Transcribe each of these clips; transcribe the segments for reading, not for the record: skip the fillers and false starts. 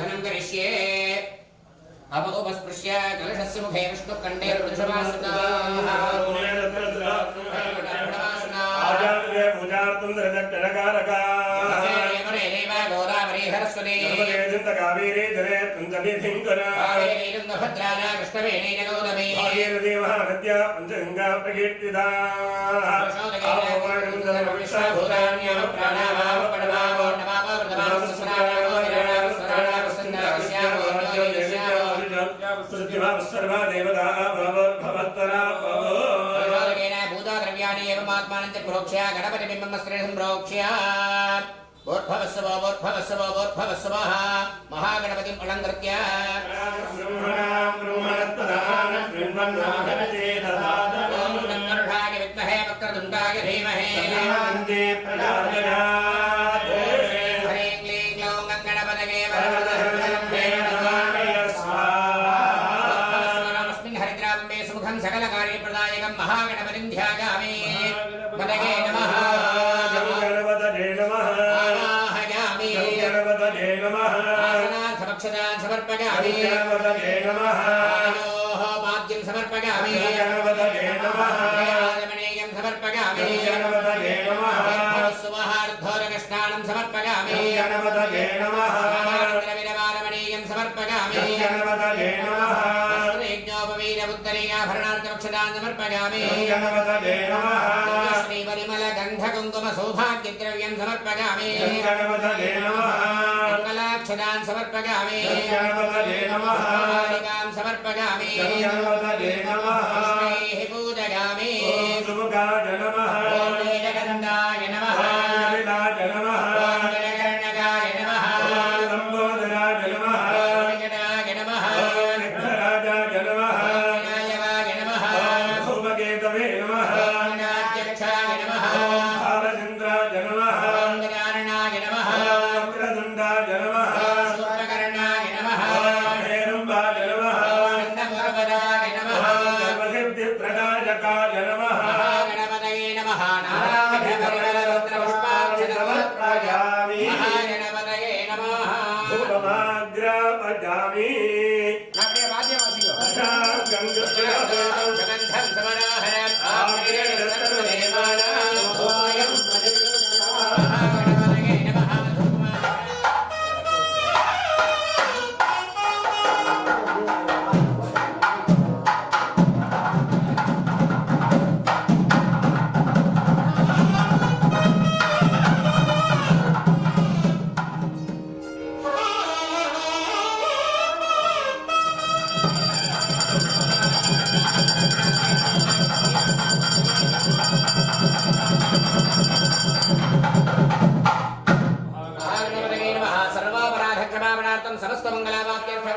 पूजाधनं करिष्ये अपगोपस्पृश्य कलशस्य मुखे विष्णुकण्ठे पूजार्थं दृढकारका गोदावरी सरस्वती कावेरी जले तुंजनिधिंकर भद्राना कृष्णवेणी गौतमी भागीरथीमः नद्या पंचगंगा प्रकीर्तिता विश्वभूतान्यः प्राणावाव पडवावो नमावो वृतमाव सुस्मरावो विराणाव स्वराणाव सुन्दरश्यावो सर्वा देवता भवत्तरा भूता द्रव्याणि एवमात्मानं च प्रोक्ष्य गणपतिबिम्बं स्त्रीं प्रोक्ष्य बोर्भवस्वः महागणपतिम् अलङ्कृत्य गणपतिर्षाय विद्महे वक्रतुण्डाय धीमहि हरे क्लीं ग्लौं गणपतये वरदस्मिन् हरिद्राम्बे सुमुखं सकलकार्यप्रदायकं महागणपतिं ध्यायामि पदये नमः आसनार्थमक्षदान् समर्पयामि पाद्यं समर्पयामि आगमनेयं समर्पयामि सुवहार्धोरकृष्णानं समर्पयामि विरवारमणीयं समर्पयामि वस्त्रयज्ञोपवीरमुत्तरीयाभरणार्थमक्षदान् समर्पयामि श्रीपरिमलगन्धकुङ्कुमसौभाग्यद्रव्यं समर्पयामि मंगलाक्षदान् समर्पयामि मालिकां समर्पयामि कृष्णैः पूजयामि ॐ वेदगन्धाय नमः ॐ जलकर्णकाय नमः लम्बोदराय नमः विकटाय नमः विघ्नराजाय नमः विनायकाय नमः धूमकेतवे नमः नाट्यक्षाय नमः भालचन्द्राय नमः गजाननाय नमः वक्रतुण्डाय नमः सूर्यकर्णाय नमः हेरम्बाय नमः स्कन्दपर्वताय नमः सर्वसिद्धिप्रदायकाय नमः महागणपतये नमः नारायणपरिमलरुद्रपुष्पाक्षरमर्पयामि महागणपतये नमः धूपमाग्रापयामि सुगन्धं समनाहरम् आग्रेण सर्वदेवानां भूयं महागणपतये नमः सर्वापराधक्षमापणार्थं समस्तमङ्गलावाप्त्यर्थं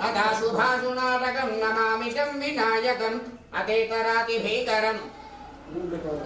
अथा शुभाशुनाटकं नमामि तं विनायकम् अतेतरातिभीकरम्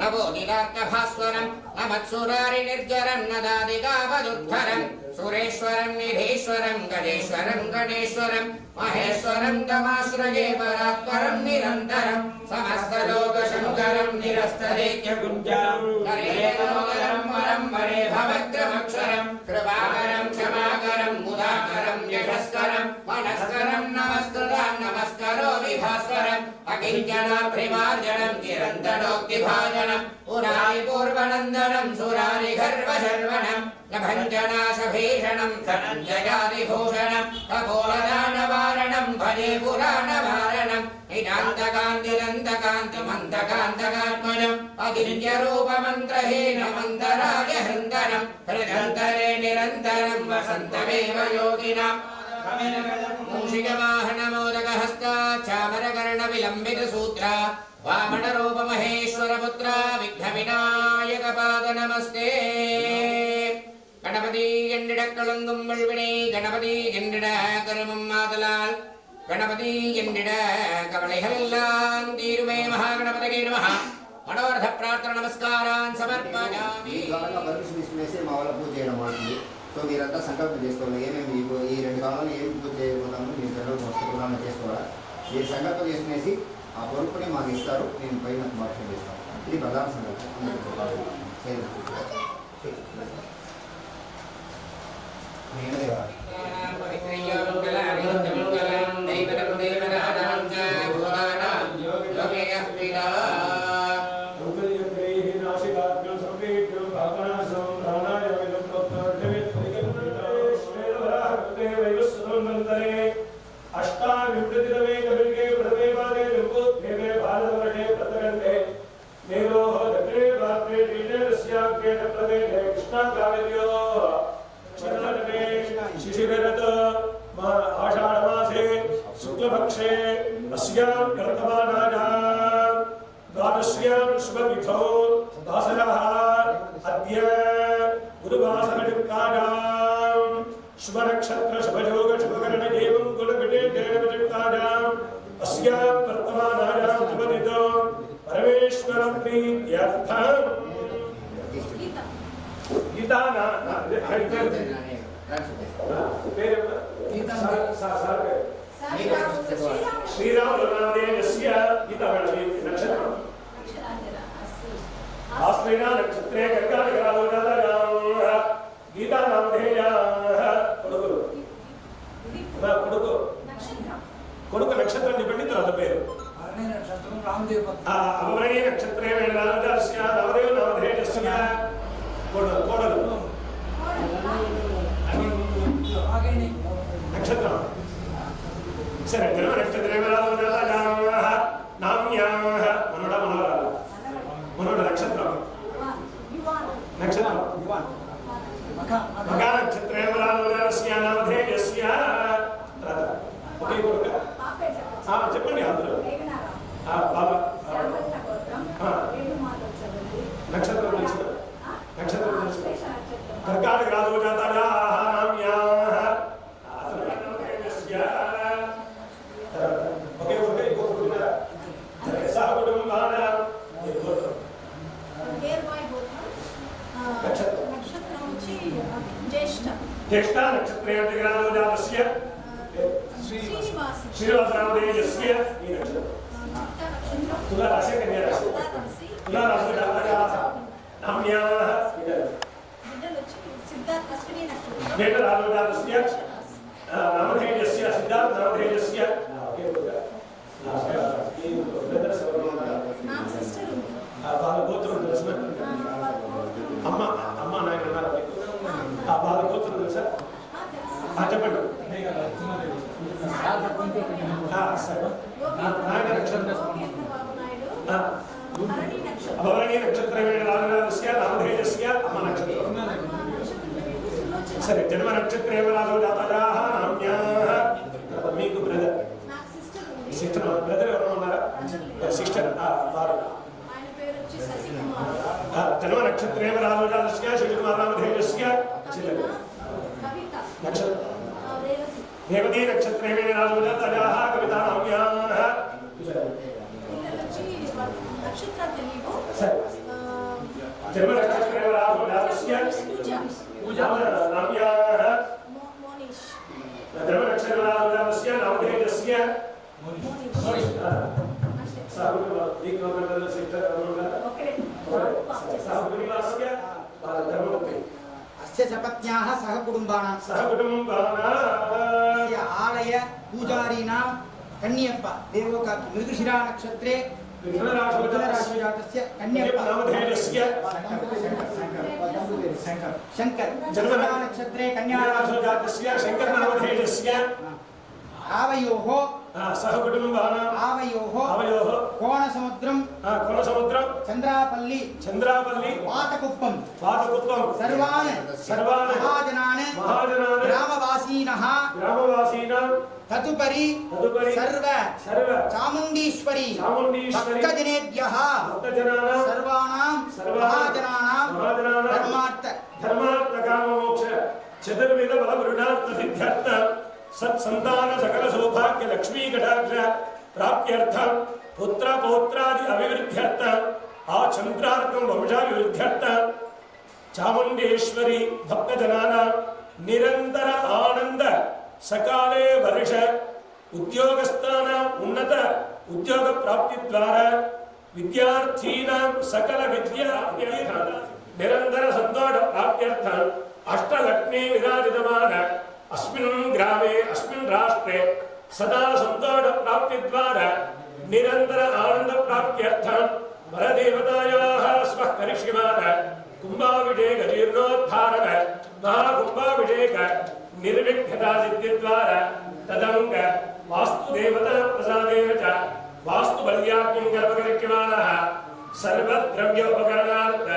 नवोदितार्थभास्वरं नमत्सुरारिनिर्जरं नदादिकावदुद्धरं सुरेश्वरं निधीश्वरं गणेश्वरं गणेश्वरं महेश्वरं तमाश्रये परात्परं निरन्तरं समस्तलोकशङ्करं निरस्तदैक्यकुञ्जरं नरेन्द्रमोदरं वरं वरे भवग्रमक्षरं कृपाकरं क्षमाकरं मुदाकरं यशस्करं मनस्करं नमस्कृतां नमस्करोमि भास्वरम् अकिञ्चनाभ्रिमार्जनं चिरन्तनोक्तिभाजनं पुरारिपूर्वनन्दनं सुरारिगर्वशर्वणं नभञ्जनाशभीषणं धनञ्जयादिभूषणं कपोलदानवारणं भजे पुराणवारणं निरान्तकान्तिरन्तकान्तिमन्तकान्तकात्मजम् अकिञ्चरूपमन्त्रहीनमन्तराजहृन्दनं हृदन्तरे निरन्तरं वसन्तमेव योगिनाम् मूषिकवाहनमोदकहस्ता चामरकर्णविलम्बितसूत्रा वामनरूपमहेश्वरपुत्रा विघ्नविनायकपाद नमस्ते गणपति एण्डिडक्कलुङ्गुं वल्विने गणपति एण्डिड करुमं मातलाल् गणपति एण्डिड कवळिहल्लान् तीरुमे महागणपतये नमः मनोरथ प्रार्थना नमस्कारान् समर्पयामि సో మీరంతా సంకల్పం చేసుకోవాలి ఏమేమి ఈ 2 కాలాలు ఏమి పూజ చేయబోతామో మీరు జనరల్ మొత్తం చేసుకోవాలి మీరు సంకల్పం చేసుకునేసి ఆ పొరుపుని మాకు ఇస్తారు, నేను పైన మార్పు చేస్తాను. ఇది ప్రధాన సంగతి. आषाढ़मासे शुक्लपक्षे अस्यां वर्तमानायां द्वादश्यां शुभतिथौ दासरः अद्य गुरुवासरयुक्तायां शुभनक्षत्र शुभयोग शुभकरण एवं कुलकटे देवयुक्तायां अस्यां वर्तमानायां शुभतिथौ परमेश्वरं प्रीत्यर्थं गीता ना श्रीराम नामदेवस्य गीतामणि नक्षत्रम् आश्रयणा नक्षत्रे कर्काटकराजोजातायां गीता नामधेयाः కొడుకు నక్షత్రం చెప్పండి తర్వాత పేరు అమరణీయ నక్షత్రే వేణరాజస్య నవదేవ నామధేయస్య కోడలు నక్షత్రం సరే జన్మ నక్షత్రే వేణరాజాయాः నామ్యాः మనోడ నక్షత్రం మకా నక్షత్రే వేణరాజస్య నామధేయస్య ఒకే కొడుకు చెప్పండి అందరూ బాబా నక్షత్రం తెలుసు నక్షత్రం తెలుసు కర్కాటక రాజోజాతాయాः ఒకే కొడుకు ఇంకో కొడుకు సహ కుటుంబాన జ్యేష్ఠ నక్షత్రే రాజోజాతస్య श्रीनिवासरामदेवस्य तुला राशि कन्या राशि तुला राशि जातकाः नाम्याः सिद्धार्थ अश्विनी नक्षत्र वेदराजोजातस्य नामधेयस्य सिद्धार्थ नामधेयस्य नाम सिस्टर వాళ్ళ గోత్రం తెలుసు అమ్మ నాయన ఉన్నారా మీకు వాళ్ళ గోత్రం తెలుసా చెప్పండి భరణీ నక్షత్రం రాజరాజస్య నామధేయస్య అమ్మ నక్షత్రం సరే జన్మ నక్షత్రం రాజోజాతాయాः నామ్యాः మీకు బ్రదర్ సిస్టర్ బ్రదర్ ఎవరు ఉన్నారా సిస్టర్ వారు జన్మ నక్షత్రం రాజోజాతస్య శివకుమార నామధేయస్య చెల్లెలు నక్షత్రం देवती नक्षत्रे राजोजातायाः कविता नाम्याः जन्म नक्षत्रे राजोजातस्य पूजा नाम्याः जन्म नक्षत्रे राजोजातस्य नामधेयस्य अस्य सपत्न्याः सहकुटुम्बानां आलय पूजारीणां कन्यप्प देवोकाकि मृगशिरा नक्षत्रे मिथुनराशिजातस्य कन्यप्प नामधेयस्य शंकर जन्म नक्षत्रे कन्याराशिजातस्य शंकर नामधेयस्य आवयोः सहकुटुम्बानां कोणसमुद्रं चंद्रापल्ली वातकुप्पं सर्वान् महाजनान् ग्रामवासीनः तदुपरि सर्व चामुण्डीश्वरी भक्तजनेभ्यः सर्वाणां महाजनानां धर्मार्थ काम मोक्ष चतुर्विध बलवृणार्थ सिद्ध्यर्थ सत्संतान सकल सौभाग्य लक्ष्मी कटाक्ष प्राप्त्यर्थ पुत्र पौत्रादि अभिवृद्ध्यर्थ आचंद्रार्कं वंशाभिवृद्ध्यर्थ चामुंडेश्वरी भक्तजनानां निरंतर आनंद सकाले वर्ष उद्योगस्थानां उन्नत ఉద్యోగ ప్రాప్తి ద్వారా విద్యార్థీనాం సకల విద్యా నిరంతర సంతోష ప్రాప్త్యర్థం అష్టలక్ష్మీ విరాజితమాన అస్మిన్ గ్రామే అస్మిన్ రాష్ట్రే సదా సంతోష ప్రాప్తి ద్వారా నిరంతర ఆనంద ప్రాప్త్యర్థం పరదేవతాయాః స్వః కరిష్యమాన కుంభాభిషేక జీర్ణోద్ధారణ మహాకుంభాభిషేక నిర్విఘ్నతా సిద్ధి ద్వారా తదంగ వాస్తు దేవతా ప్రసాదేన చ వాస్తు బల్యాజ్ఞం గర్భకరిష్యమానః సర్వద్రవ్య ఉపకరణార్థ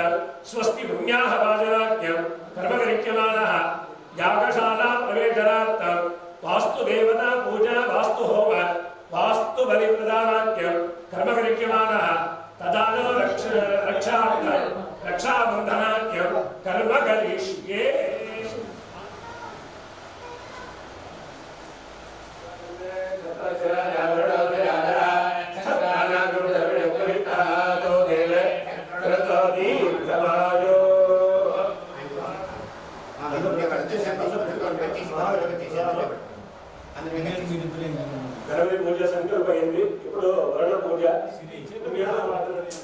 స్వస్తి పుణ్యాః వాచనాజ్ఞం కర్మకరిష్యమానః యాగశాలా ప్రవేశనార్థం వాస్తు దేవతా పూజా వాస్తు హోమ వాస్తు బలి ప్రదానాజ్ఞం కర్మకరిష్యమానః తదానో రక్షార్థం రక్షాబంధనాజ్ఞం కర్మ కరిష్యే. గణపతి పూజ సంకల్పమైంది. ఇప్పుడు వరుణ పూజ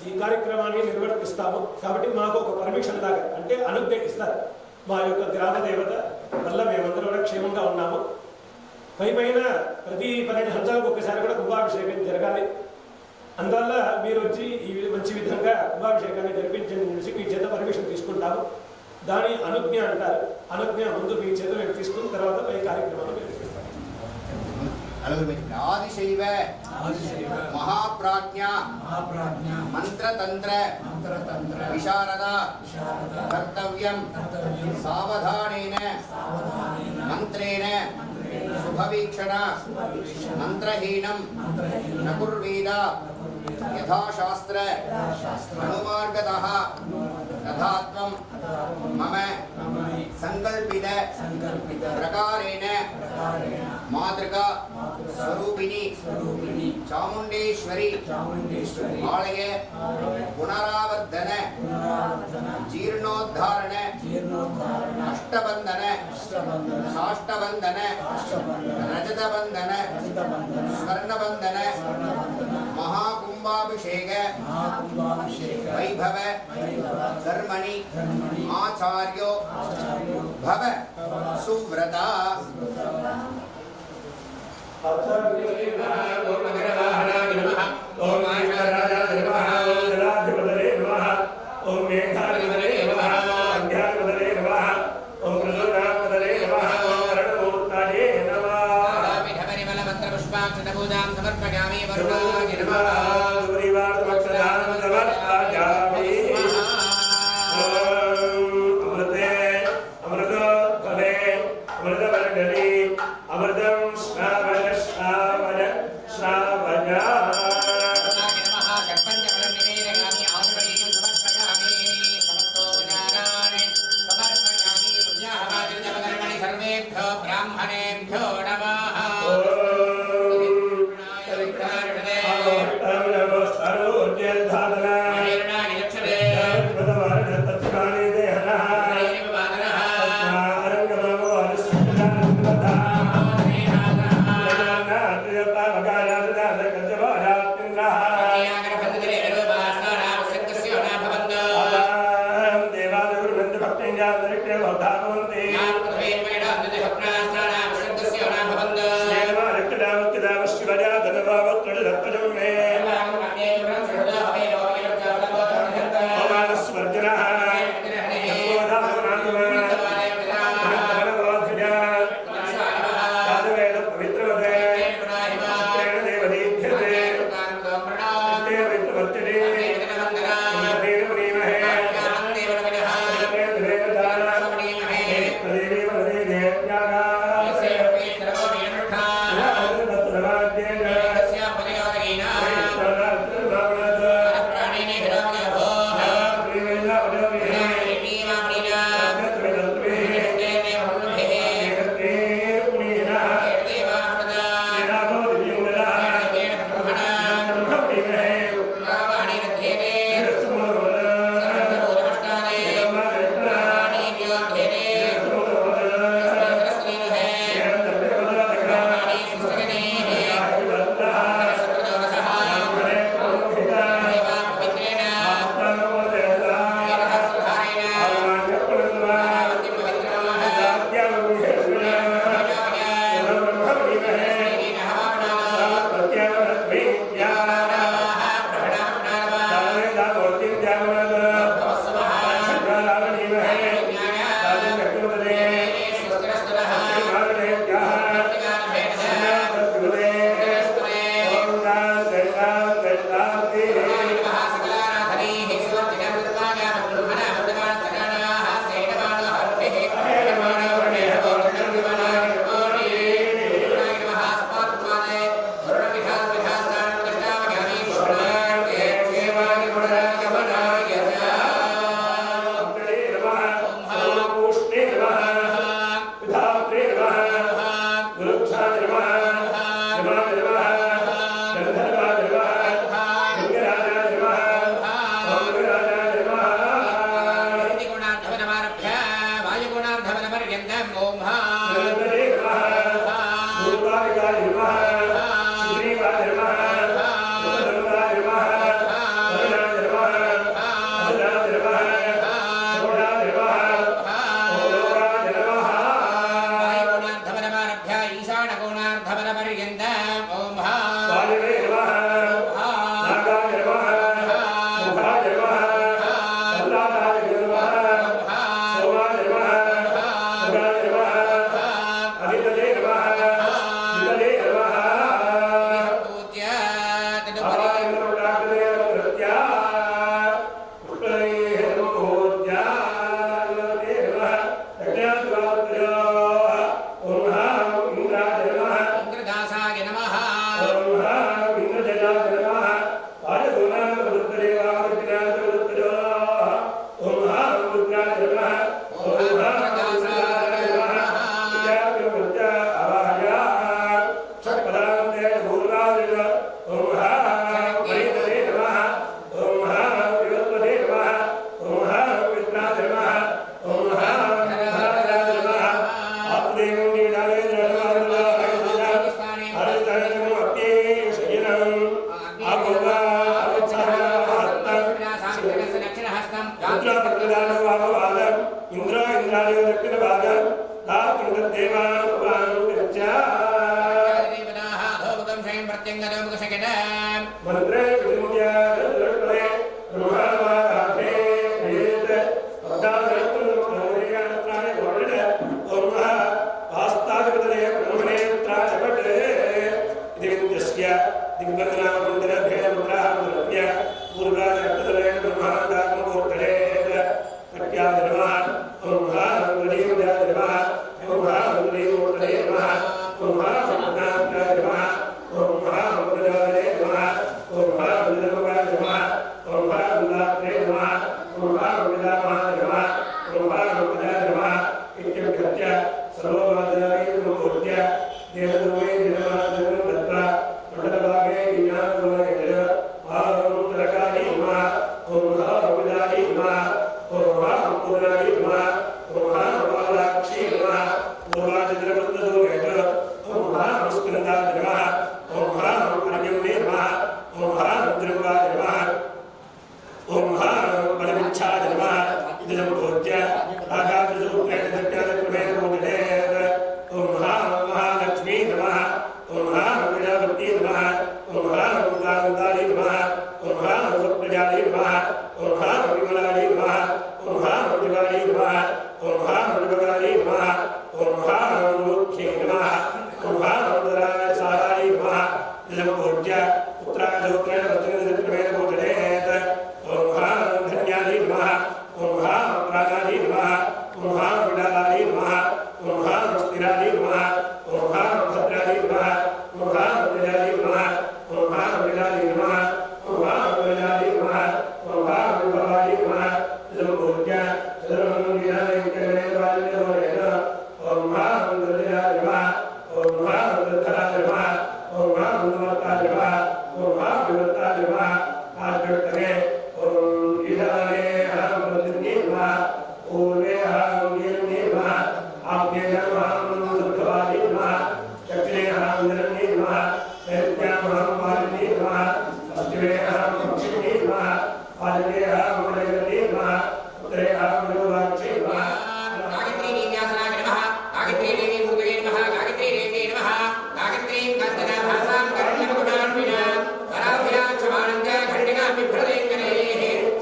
ఈ కార్యక్రమాన్ని నిర్వర్తిస్తాము. కాబట్టి మాకు ఒక పర్మిషన్ లాగా అంటే అనుజ్ఞ ఇస్తారు. మా యొక్క గ్రామ దేవత వల్ల మేమందరూ కూడా క్షేమంగా ఉన్నాము. పైన ప్రతి 12 సంవత్సరాలకు ఒకసారి కూడా కుంభాభిషేకం జరగాలి. అందువల్ల మీరు వచ్చి ఈ మంచి విధంగా కుంభాభిషేకాన్ని జరిపించి మీ చేత పర్మిషన్ తీసుకుంటాము. దాని అనుజ్ఞ అంటారు. అనుజ్ఞ ముందు మీ చేత మేము తీసుకున్న తర్వాత పై కార్యక్రమాలు ఆదిశైవ మహాప్రాజ్ఞ మంత్రతంత్ర విశారద కర్తవ్యం సావధానేన మంత్రేణ శుభవీక్షణ మంత్రహీనం నకుర్వీద యథాశాస్త్ర అనుమార్గతః తథాత్వం మమ సంకల్పిత ప్రకారేణ మాతృకా స్వరూపిణి చాముండేశ్వరి ఆలయ పునరావర్ధన జీర్ణోద్ధారణ అష్టబంధన సాష్టబంధన రజతబంధన స్వర్ణబంధన మహాకుంభాభిషేక వైభవ కర్మణి ఆచార్యో భవ సువ్రత.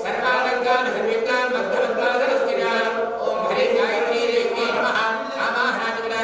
सर्वालंकार संयुक्तान बद्धवत्पादनस्थिरा ओम हरे गायत्री देवी नमः आमाहनादिविना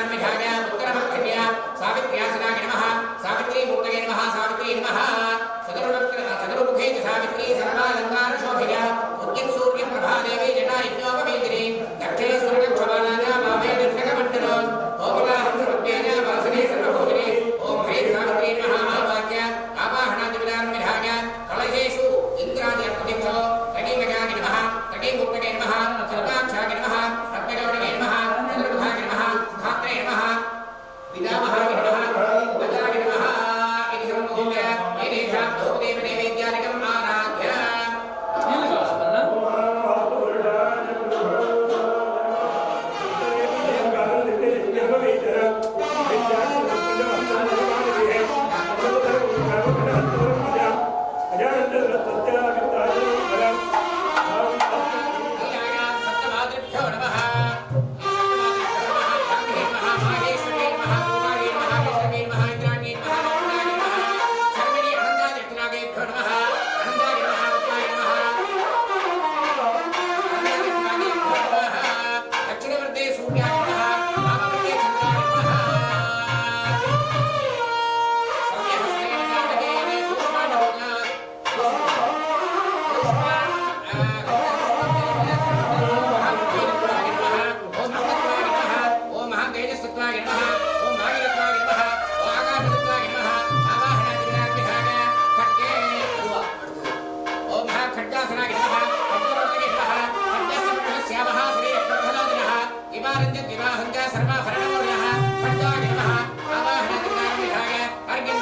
भरणमूर्यः पट्टागिनः आवाहनगङ्गाभिषाय अर्घ्यं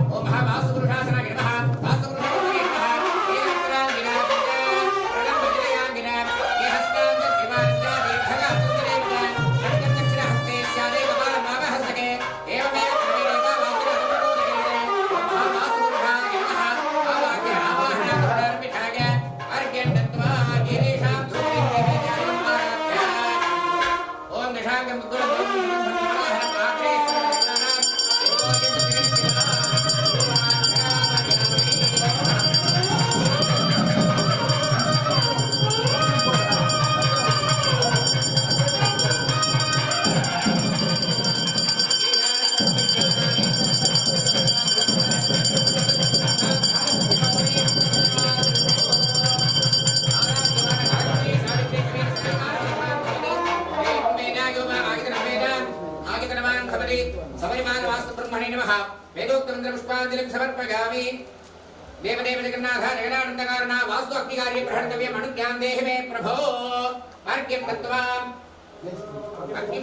ओम महावासुपुरुषासनाय नमः वासुपुरुषाय नमः येनत्रागिना प्रणम विजयागिना येहस्तांत विवाञ्चा दीर्घगात्रलेन षड्गं दक्षिणहस्ते स्यादेव बालभागहस्तके एवमेव क्रमेणैव वासुपुरुषोदकेन ओम महावासुपुरुषाय नमः आवाहनागङ्गाभिषाय अर्घ्यं दत्त्वा गिरीशां धूमेन ओम दशांगं वेदोक्तमन्त्रपुष्पाञ्जलिं समर्पयामि देवदेव जगन्नाथ जगदानन्दकारणा वास्तु अग्निकार्ये प्रहर्तव्यम् अनुज्ञां देहि मे प्रभो अर्घ्यं दत्त्वा अग्निं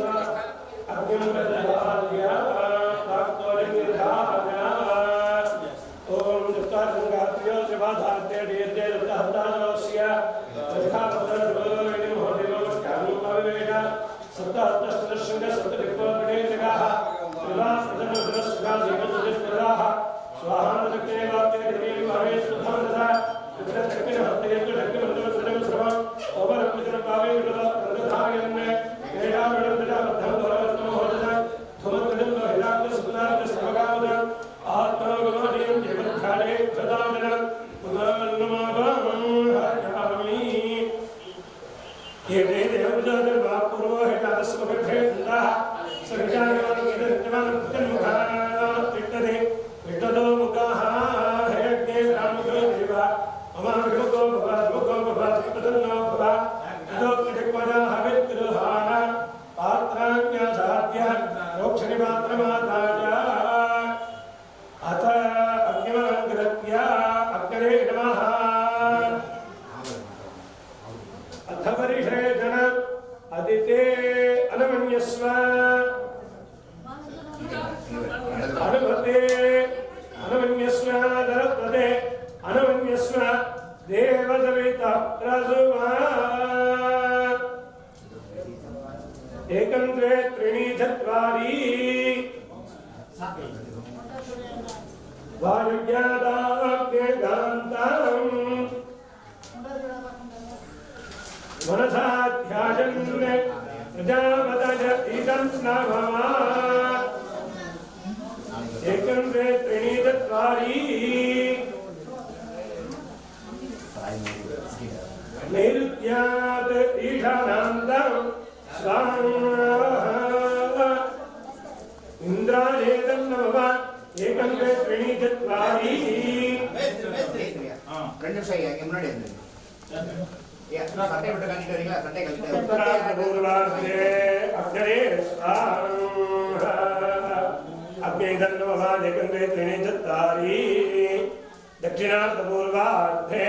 दक्षिणार्थपूर्वार्धे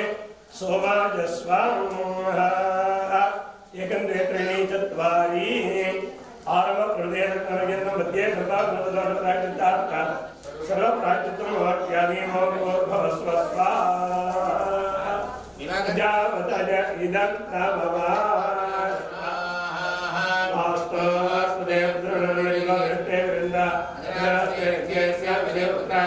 सोमाजस्वाहा एकंद्रे त्रीणि चत्वारि आरम्भप्रदेशकर्मयन्नं मध्ये सर्वात्मतोषप्रायचित्तार्थ सर्वप्रायचित्तं वाक्यानि मोर्भवस्व स्वाहा जावतज इदं तववा वास्तुदेवदृढनिर्मलते वृन्द जयस्य विदेवता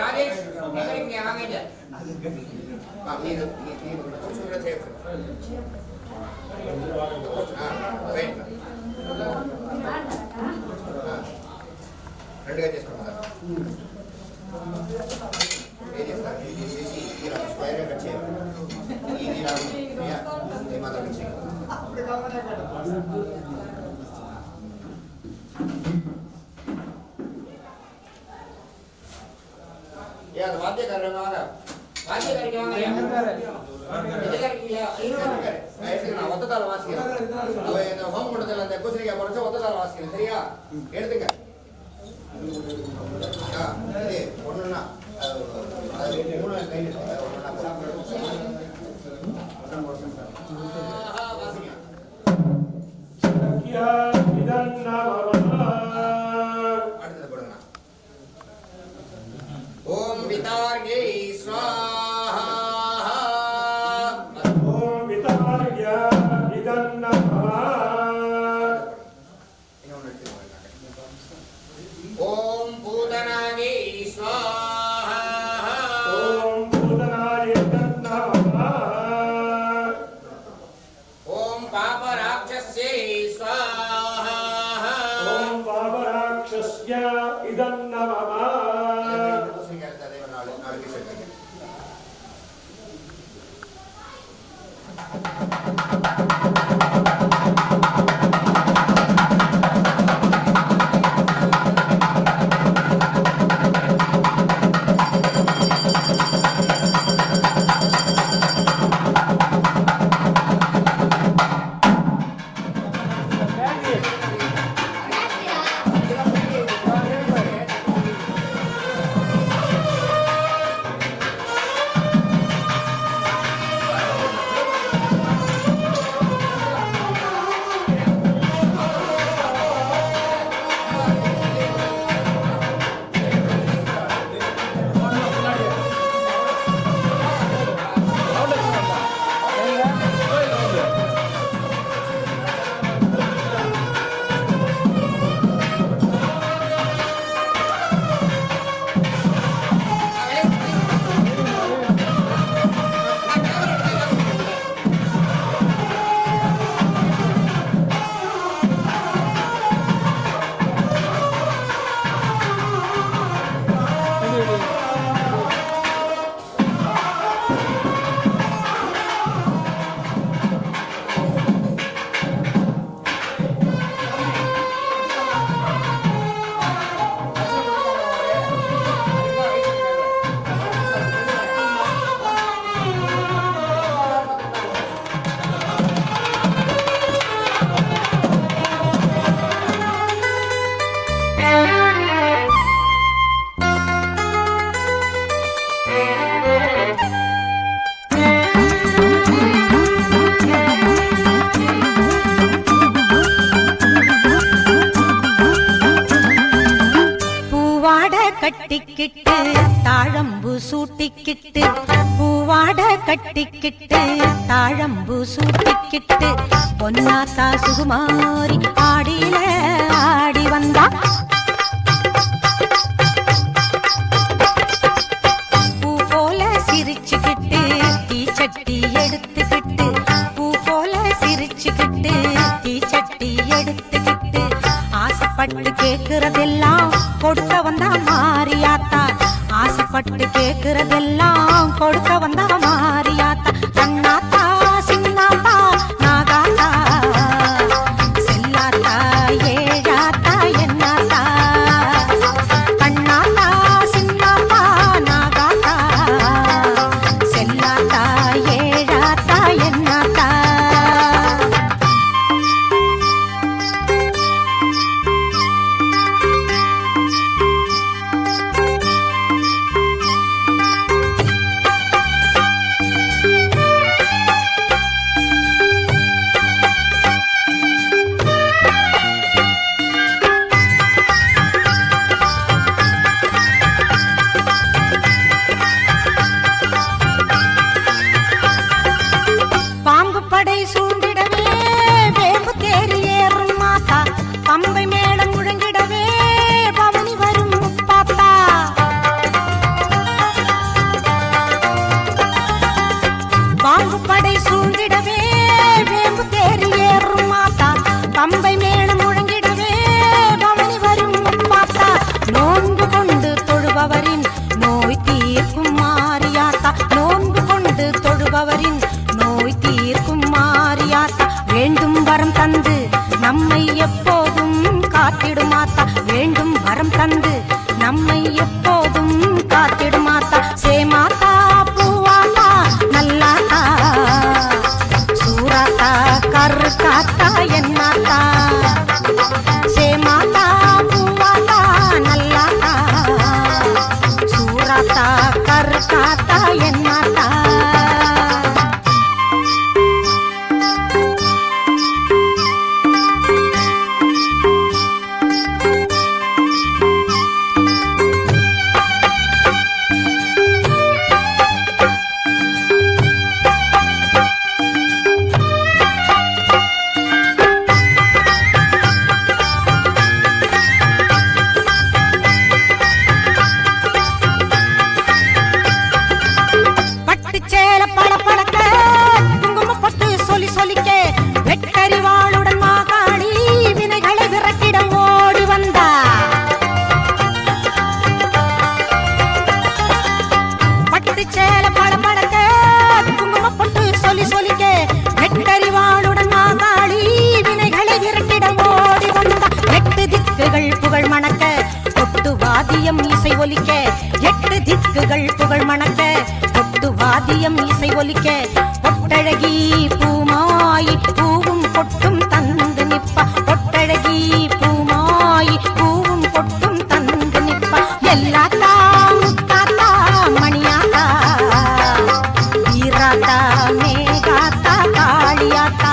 ராஜேஷ் வாங்க రెండుగా చేసుకుంటారు ఏం చేస్తారు ఇది చేసి స్క్వేర్గా కట్ చేయాలి ఇది మాత్రం చేయాలి यार वाद्य कर रहे हो वाद्य करके வாங்க ஒத்ததால வாசிக்கிறேன் ஹோம் கொடுத்தல அந்த குசிரியா போறச்ச ஒத்ததால வாசிக்கிறேன் சரியா எடுத்துங்க இது ஒண்ணுனா அது மூணு கையில ஒண்ணுனா வாசிங்க சக்கியா இதன்னவ அடுத்து போடுங்க ஓம் விதார்கே ஸ்வாஹா ஓம் விதார்கே இதன்னவ ஓம் பூதனாகே ஸ்வாஹா ஓம் பூதனாகே இதன்னவ ஓம் பாபராக்ஷஸ்யே ஸ்வாஹா ஓம் பாபராக்ஷஸ்ய இதன்னவ கட்டிக்கிட்டு தாழம்பு சூட்டிக்கிட்டு பூவாட கட்டிக்கிட்டு தாழம்பு சூட்டிக்கிட்டு பொன்னாத்தா சுகுமாரி ஆடியில ஆடி வந்தா பூ போல சிரிச்சுக்கிட்டு தீச்சட்டி எடுத்துக்கிட்டு பூ போல சிரிச்சுக்கிட்டு தீச்சட்டி எடுத்துக்கிட்டு ஆசைப்பட்டு கேக்குறதெல்லாம் கொடுக்க வந்தா மாரியாத்தா ஆசைப்பட்டு கேக்குறதெல்லாம் கொடுக்க வந்தா மாரியாத்தா கண்ணாத்தா சின்னாத்தா நாகாத்தா செல்லாத்தா ஏழாத்தா என்னாத்தா கண்ணாத்தா சின்னாத்தா நாகாத்தா செல்லாத்தா ஏழாத்தா என்னாத்தா பம்பை மேளம் முழங்கிடவே பவனி வரும் முப்பாத்தா. பாம்பு படை சூழ்ந்திடவே வேம்பு தேரில் ஏறும் மாத்தா. பம்பை மேளம் முழங்கிடவே பவனி வரும் முப்பாத்தா. நோன்பு கொண்டு தொழுபவரின் நோய் தீர்க்கும் மாரியாத்தா. நோன்பு கொண்டு தொழுபவரின் நோய் தீர்க்கும் மாரியாத்தா. வேண்டும் வரம் தந்து நம்மை எப்போதும் காத்திடுமாத்தா. வேண்டும் வரம் தந்து நம்மை எப்போதும் காத்திடுமாத்தா. சேமாத்தா பூவாத்தா நல்லாத்தா சூராத்தா கரு காத்தா என்னாத்தா. சேமாத்தா பூவாத்தா நல்லாத்தா சூராத்தா கரு காத்தா என்னாத்தா. புகழ் மணக்க கொட்டு வாதியம் இசை ஒலிக்க. 8 திக்குகள் புகழ் மணக்க கொட்டு வாதியம் இசை ஒலிக்க. பொட்டழகி பூமாயி பூவும் பொட்டும் தந்து நிப்பா. பொட்டழகி பூமாயி பூவும் பொட்டும் தந்து நிப்பா. எல்லாத்தா முத்தாத்தா மணியாத்தா வீராத்தா மேகாத்தா காளியாத்தா.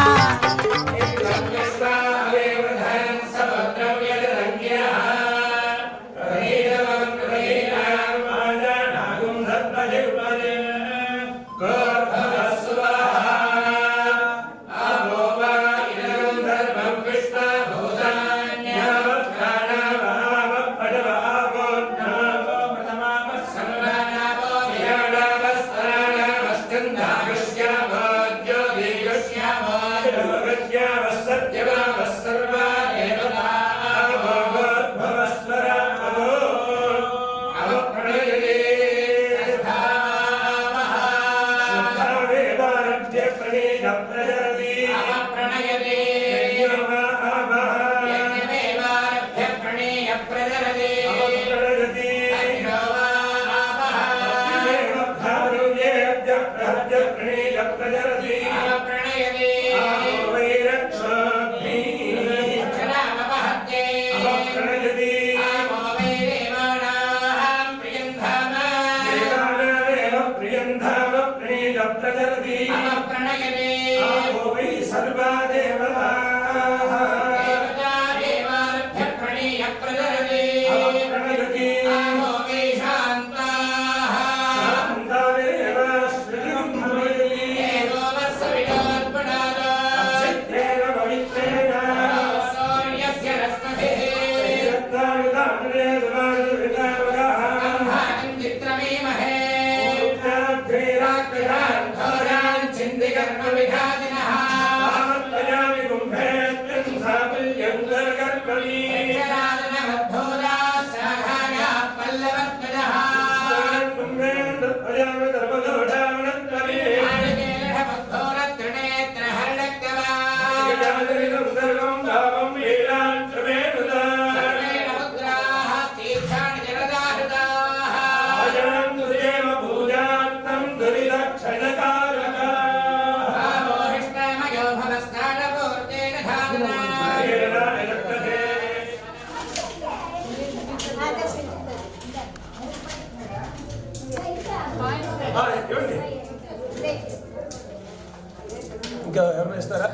ఇంకా ఎవరైనా ఇస్తారా?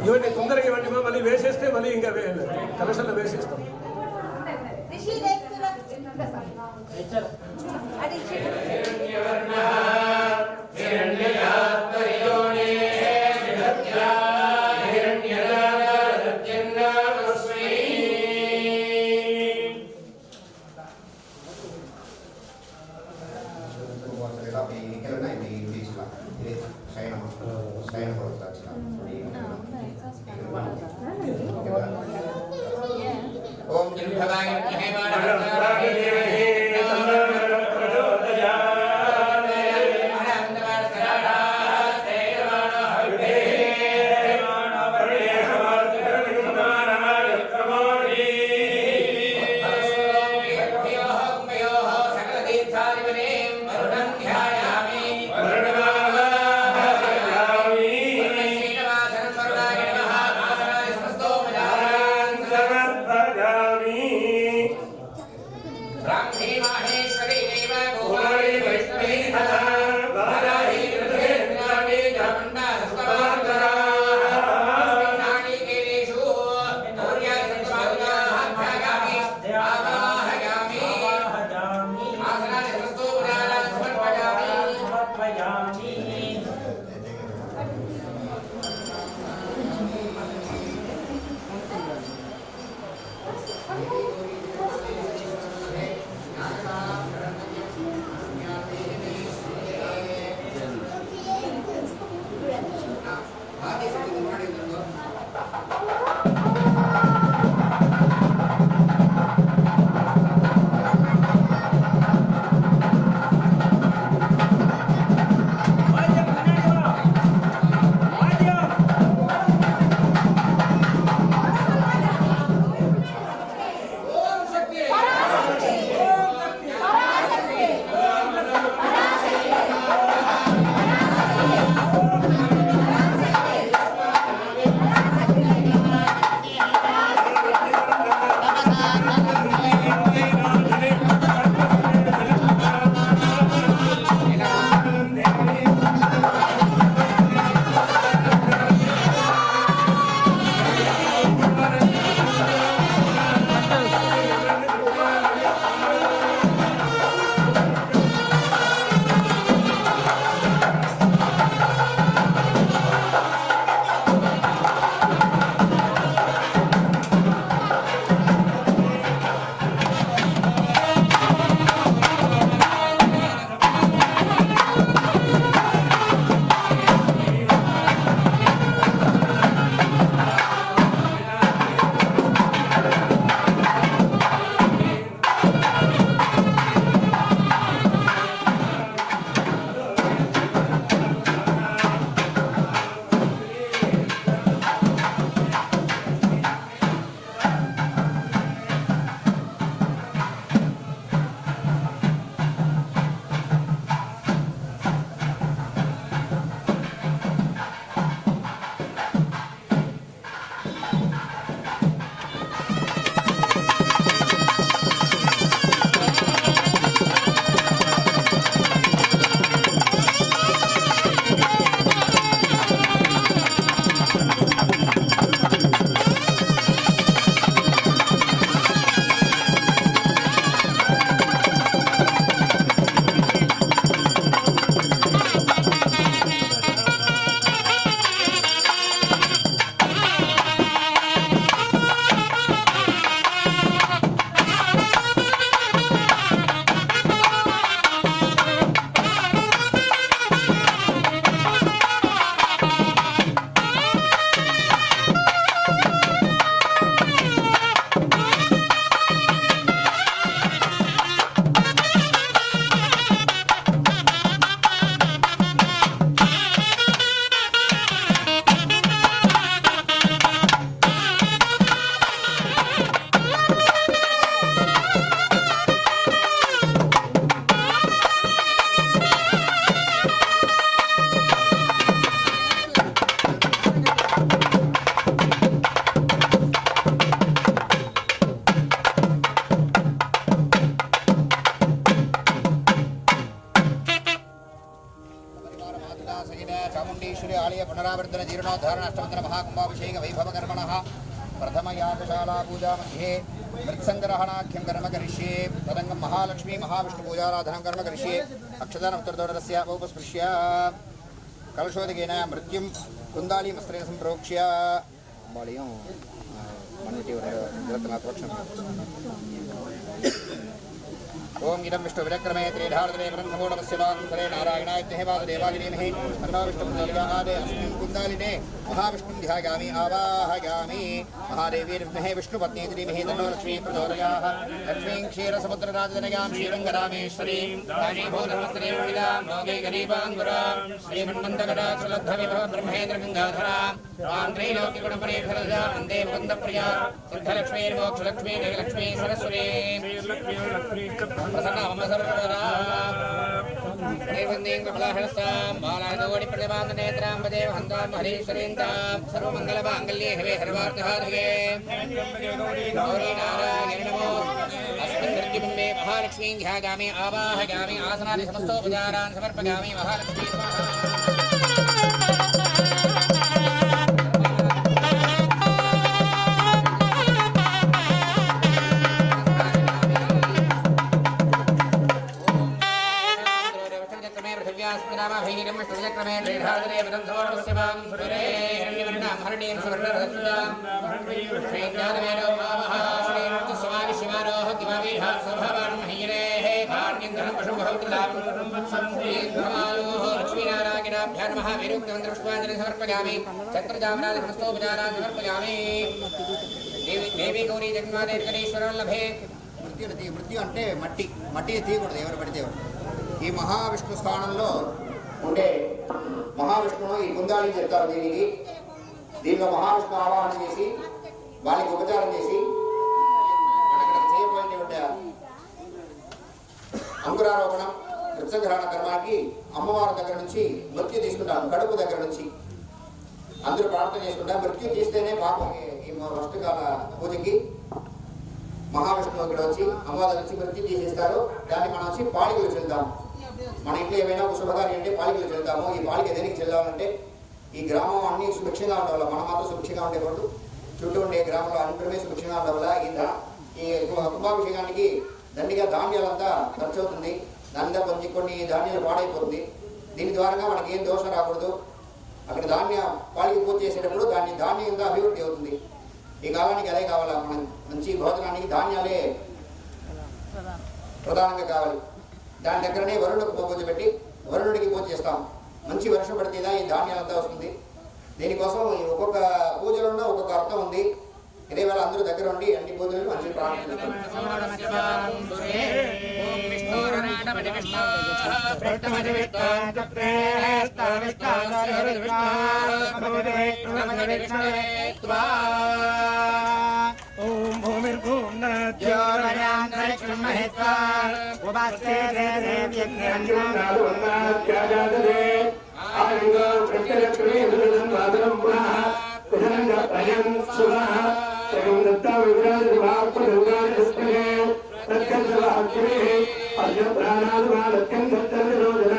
ఇవన్నీ తొందరగా ఇవ్వండి, మళ్ళీ వేసేస్తే మళ్ళీ ఇంకా కలెక్షన్లో వేసేస్తాం. అది ओम जन्मभवाय चामुंडीश्वरी आलय पुनरावर्तन जीर्णोद्धारण अष्टमंत्र महाकुंभाभिषेक वैभवकर्मणः प्रथमयागशाला पूजा मध्ये मृत्संग्रहणाख्यं कर्म करिष्ये तदंगं महालक्ष्मी महाविष्णु पूजाराधनं कर्म करिष्ये अक्षतान उत्तरदोरस्य उपस्पृश्य कलशोदकेन मृत्युं कुंदाली वस्त्रेण संप्रोक्ष्य बालियों मन्नटी जलतना प्रोक्षण ओम इदं विष्णु विक्रमे त्रिधारदे ब्रह्मोणमस्यवां सरे नारायणाय वासुदेवाय तन्नो विष्णुर्यादे अस्मिन् कुण्डालिने महाविष्णुं ध्यायामि आवाहयामि महादेवी विद्महे विष्णुपत्नी धीमहि तन्नो लक्ष्मी प्रचोदयात् लक्ष्मीं क्षीरसमुद्रराजतनयां श्रीरङ्गरामेश्वरीं राजीभूतमस्तरे विदां लोके गरीबाङ्गुरां श्रीमन्मन्दकटाक्षलब्धविभव ब्रह्मेन्द्रगङ्गाधरां त्रैलोक्यगुणपरिफलदा वन्दे मुकुन्दप्रिया सिद्धलक्ष्मीर्मोक्षलक्ष्मी जयलक्ष्मी सरस्वती प्रसन्ना सर्वदा देवन्दीं कमलाहस्तां बालादोडि प्रतिमाननेत्रां वदेव हन्तां हरीश्वरीन्तां सर्वमङ्गलमाङ्गल्ये हवे सर्वार्थसाधके गौरी नारायण नमो अस्मिन् मृत्युबिम्बे महालक्ष्मीं ध्यायामि आवाहयामि आसनादि समस्तोपचारान् समर्पयामि महालक्ष्मी समर्पयामि चक्रजामनादि समस्तोपचारान् समर्पयामि देवी गौरी जगन्मातेश्वरं लभे మృత్యు అంటే మట్టి తీయకూడదు ఎవరు పడితే ఈ మహావిష్ణు స్థానంలో ఉండే మహావిష్ణువు ఈ కుందాలి చెప్తారు దీనిలో మహావిష్ణు ఆవాహన చేసి వాళ్ళకి ఉపచారం చేసి అక్కడ చేయబోయే అంకురారోపణం వృక్షగ్రహణ కర్మానికి అమ్మవారి దగ్గర నుంచి మృత్యు తీసుకుంటాం కడుపు దగ్గర నుంచి అందరూ ప్రార్థన చేసుకుంటాం మృత్యు తీస్తేనే పాపం ఈ వస్తుకాల పూజకి మహావిష్ణువు ఇక్కడ వచ్చి అమ్మవారి నుంచి మృత్యు తీసేస్తారు దాన్ని మనం వచ్చి పాలికలు చెల్దాం మన ఇంట్లో ఏమైనా ఒక శుభకార్యం అంటే పాలికలు చెల్దాము ఈ పాలిక దేనికి చెల్దామంటే ఈ గ్రామం అన్ని సుభిక్షంగా ఉండడం వల్ల మనం మాత్రం సుభిక్షంగా ఉండేవాళ్ళు చుట్టూ ఉండే గ్రామంలో అందరమే సుభిక్షంగా ఉండడం వల్ల ఈ కుంభాభిషేకానికి దండిగా ధాన్యాలంతా ఖర్చు అవుతుంది దానితో కొన్ని ధాన్యాలు పాడైపోతుంది దీని ద్వారా మనకి ఏం దోషం రాకూడదు అక్కడ పాలిక పూజ చేసేటప్పుడు ధాన్యంగా అభివృద్ధి అవుతుంది ఈ కాలానికి అదే కావాలా మనం మంచి భోజనానికి ధాన్యాలే ప్రధానంగా కావాలి దాని దగ్గరనే వరుణుడికి పూజ పెట్టి వరుణుడికి పూజ చేస్తాం మంచి వర్షం పడితేదా ఈ ధాన్యాలంతా వస్తుంది దీనికోసం ఒక్కొక్క పూజలో ఒక్కొక్క అర్థం ఉంది ఇదే వేళ అందరూ దగ్గర ఉండి అన్ని పూజలు మంచి ప్రార్థన ఓం భూమిర్భూమ్నద్యోరయాంతరిక్షం మహిత్వా ఉపాస్తే దేవ్యజ్ఞానాదున్నాత్యాజాదే ఆలింగో ప్రత్యలక్ష్మీ దుర్గంగాదరం పునః పునరంగ ప్రయం సుమః త్రయం దత్తా విరాజమాపదుర్గాదస్మే తత్కల్సవాక్యమే అర్జున ప్రాణాదుమాలత్యం దత్తనిరోధన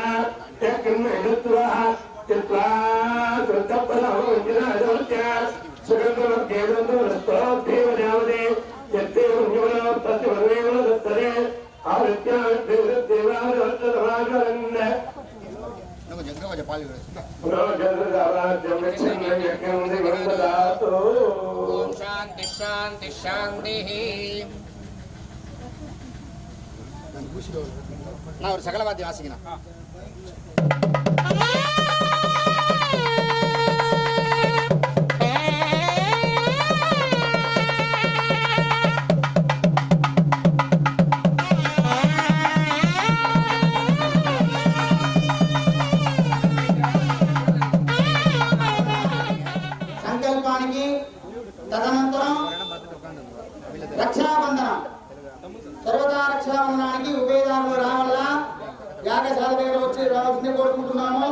యజ్ఞం ఎడుత్వా చిత్వా కృతపదోజ్ఞాదోత్య సుగంధమద్యేవంతమస్తోభేవనావదే యత్తేవంజమనో ప్రతివర్వేవన దత్తరే ఆవృత్యాదేవాదత్తమాగరన్న నమో జంగవజ పాలిగడ ఓం శాంతి శాంతి శాంతి నా ఒక సకలవాద్యం ఆసిగిన సంకల్పానికి తదనంతరం రక్షాబంధనం సర్వదా రక్షాబంధనానికి ఉభయదారులు రావాల యాగశాల దగ్గర వచ్చి రావాల్సింది కోరుకుంటున్నాము.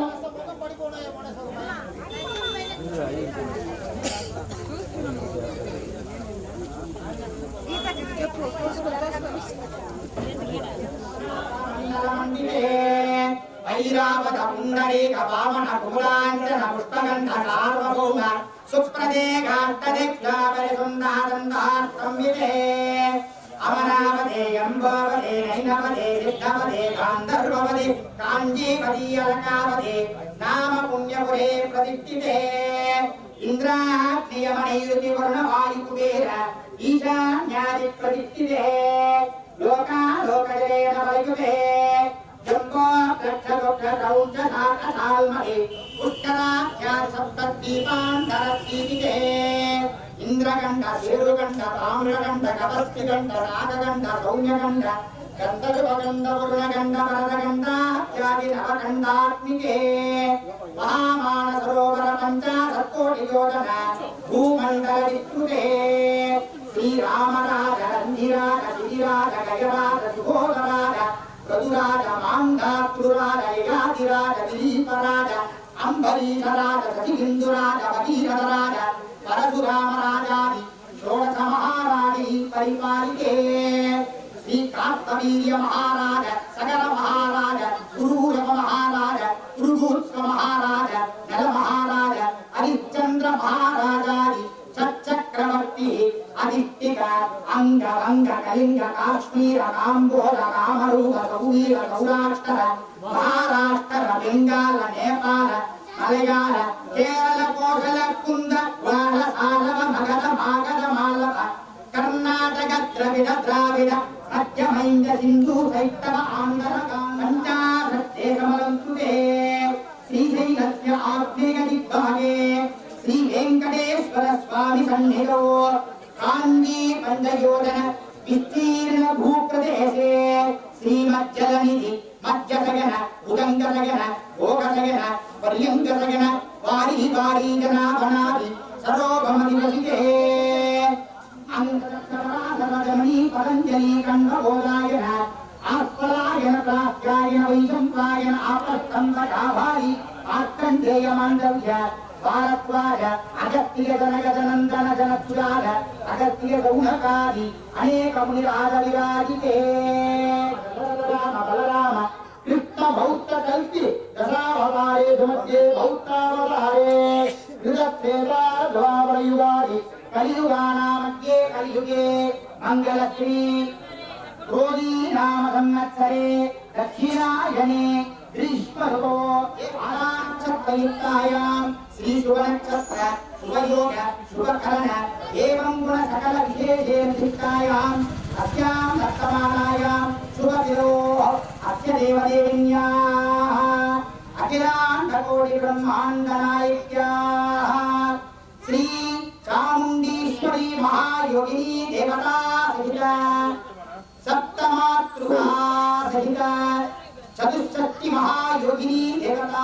ఐరావత పుండరీక పావన కుమలాంజన పుష్పగంధ సార్వభౌమ సుప్రదే ఘాట్టదిక్షా పరిసుందాదందార్థం విదే అమరావతే అంబావతే నైనవతే సిద్ధవతే గాంధర్వవతే కాంజీపతి అలకావతే నామ పుణ్యపురే ప్రతిష్ఠితే ఇంద్రాగ్నియమణైరుతి వరుణ వాయు కుబేర ఈశాన్యాది ప్రతిష్ఠితే లోకాలోకజరేణ వైకుతే జంబో లక్షలోక్షౌంచసాల్మహే పుష్కరాఖ్యాత సప్తద్వీపాంతరస్కీతితే ఇంద్రగండ శేరుగండ తామ్రగండ కపస్తిగండ నాగగండ సౌమ్యగండ గంధర్వగండ వరుణగండ వరదగండాఖ్యాది నవగండాత్మికే మహామాన సరోవర పంచాశత్కోటి యోజన భూమండల విస్తృతే శ్రీరామరాజ రంజిరాజ గిరిరాజ గజరాజ సుభోగరాజ ప్రదురాజ మాంధాతృరాజ యయాతిరాజ దిలీపరాజ అంబరీషరాజ సచిహిందురాజ భగీరథరాజ పరశురామరాజాది షోడశ మహారాజీ పరిపాలికే శ్రీ కార్తవీర్య మహారాజ సగర మహారాజ కురూరవ మహారాజ కురుగూత్స్వ మహారాజ నల మహారాజ హరిశ్చంద్ర మహారాజాది చక్రవర్తి అధిష్ఠిక అంగ వంగ కళింగ కాశ్మీర కాంబోజ కామరూప సౌవీర సౌరాష్ట్ర మహారాష్ట్ర బెంగాల నేపాల మలయాళ కేరళ కోశల కుంద వాడ సాలవ మగధ మాగధ మాలవ కర్ణాటక ద్రవిడ మధ్యమైంద సింధు శైత్తవ ఆంధ్ర పంచాశేషమలంకృతే శ్రీశైలస్య ఆగ్నేయ దిగ్భాగే శ్రీ వెంకటేశ్వర స్వామి సన్నిధో కాంజీ పంచయోజన విస్తీర్ణ భూప్రదేశే శ్రీమజ్జలనిధి మధ్యసగన ఉదంగసగన భోగసగన పర్యంగసగన వారీ వారీ జనాభనాది సరోగమనివసితే అంతరమణి పతంజలి కంఠబోధాయన ఆస్పలాయన ప్రాప్యాయన వైశంపాయన ఆపస్తంభాభారి ఆత్కంఠేయ మాండవ్య భారద్వాజ అగత్య జనగజనందన జనసురాజ అగత్య గౌణకాది అనేక మునిరాజ విరాజితే రామ బలరామ కృష్ణ బౌద్ధ కల్పి దశావతారే ధుమధ్యే బౌద్ధావతారే యుగాది కలియుగానామధ్యే కలియుగే మంగళశ్రీ క్రోధీ నామ సంవత్సరే దక్షిణాయనే గ్రీష్మఋతో ఆరాక్షత్రయుక్తాయాం శ్రీ శుభనక్షత్ర శుభయోగ శుభకరణ ఏవం గుణ సకల విశేషేణ చిత్తాయాం అస్యాం వర్తమానాయాం శుభతిరో అస్య దేవదేవిన్యాః అఖిలాండకోటి బ్రహ్మాండ నాయక్యాః శ్రీ చాముండీశ్వరీ మహాయోగిని దేవతా సహిత సప్తమాతృకా సహిత చతుషష్టి మహాయోగిని దేవతా